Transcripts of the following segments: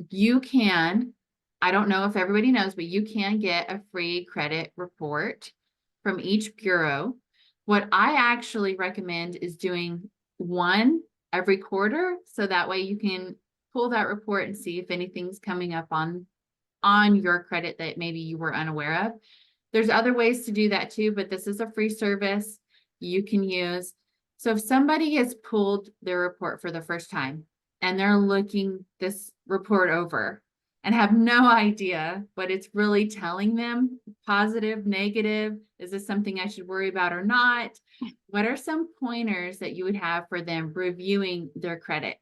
you can, I don't know if everybody knows, but you can get a free credit report from each bureau. What I actually recommend is doing one every quarter, so that way you can pull that report and see if anything's coming up on your credit that maybe you were unaware of. There's other ways to do that too, but this is a free service you can use. So if somebody has pulled their report for the first time and they're looking this report over and have no idea what it's really telling them, positive, negative, is this something I should worry about or not? What are some pointers that you would have for them reviewing their credit?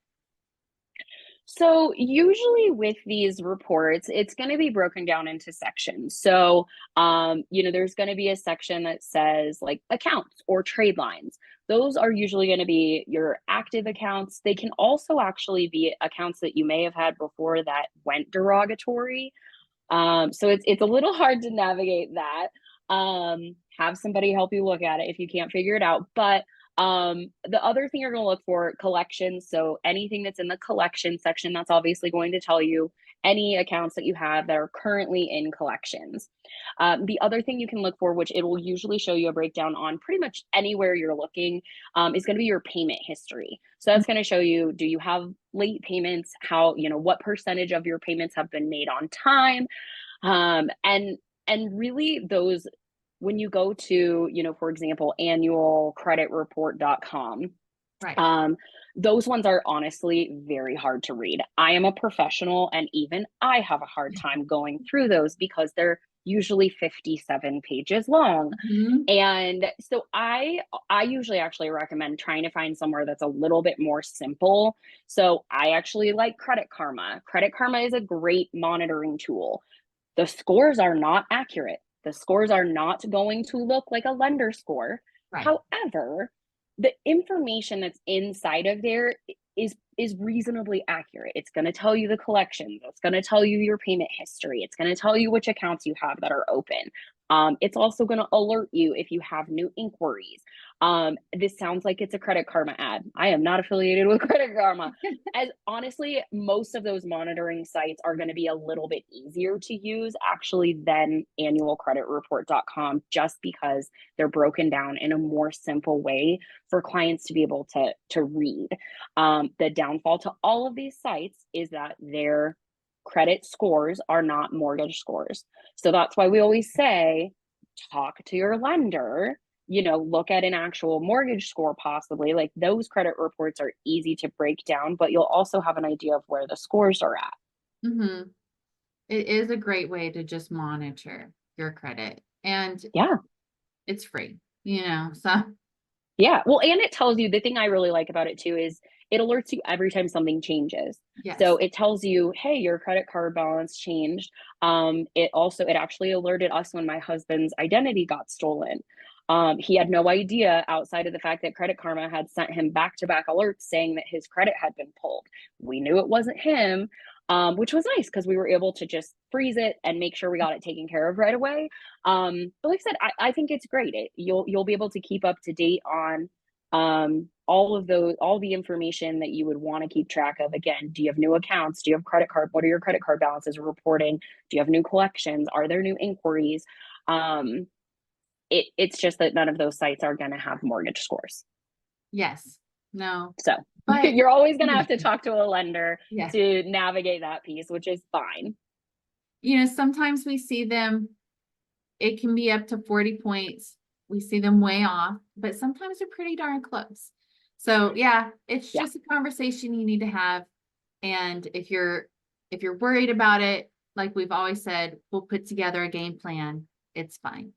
So usually with these reports, it's going to be broken down into sections. So, there's going to be a section that says like accounts or trade lines. Those are usually going to be your active accounts. They can also actually be accounts that you may have had before that went derogatory. So it's a little hard to navigate that. Have somebody help you look at it if you can't figure it out. But the other thing you're going to look for collections. So anything that's in the collection section, that's obviously going to tell you any accounts that you have that are currently in collections. The other thing you can look for, which it will usually show you a breakdown on pretty much anywhere you're looking, is going to be your payment history. So that's going to show you, do you have late payments? How, what percentage of your payments have been made on time? And really those, when you go to, for example, annualcreditreport.com, Right. those ones are honestly very hard to read. I am a professional and even I have a hard time going through those because they're usually 57 pages long. Mhm. And so I usually actually recommend trying to find somewhere that's a little bit more simple. So I actually like Credit Karma. Credit Karma is a great monitoring tool. The scores are not accurate. The scores are not going to look like a lender score. Right. However, the information that's inside of there is reasonably accurate. It's going to tell you the collections. It's going to tell you your payment history. It's going to tell you which accounts you have that are open. It's also going to alert you if you have new inquiries. This sounds like it's a Credit Karma ad. I am not affiliated with Credit Karma. As honestly, most of those monitoring sites are going to be a little bit easier to use actually than annualcreditreport.com, just because they're broken down in a more simple way for clients to be able to read. The downfall to all of these sites is that their credit scores are not mortgage scores. So that's why we always say, talk to your lender, look at an actual mortgage score, possibly. Like those credit reports are easy to break down, but you'll also have an idea of where the scores are at. Mhm. It is a great way to just monitor your credit, and Yeah. it's free, so Yeah. Well, and it tells you, the thing I really like about it too is it alerts you every time something changes. So yes. it tells you, hey, your credit card balance changed. It actually alerted us when my husband's identity got stolen. He had no idea outside of the fact that Credit Karma had sent him back to back alerts saying that his credit had been pulled. We knew it wasn't him, which was nice because we were able to just freeze it and make sure we got it taken care of right away. But like I said, I think it's great. You'll be able to keep up to date on all the information that you would want to keep track of. Again, do you have new accounts? Do you have credit card? What are your credit card balances reporting? Do you have new collections? Are there new inquiries? Um, it's just that none of those sites are going to have mortgage scores. Yes. No. So But you're always going to have to talk to a lender yes, to navigate that piece, which is fine. sometimes we see them, it can be up to 40 points. We see them way off, but sometimes they're pretty darn close. So yeah, it's Yeah. just a conversation you need to have. And if you're worried about it, like we've always said, we'll put together a game plan. It's fine.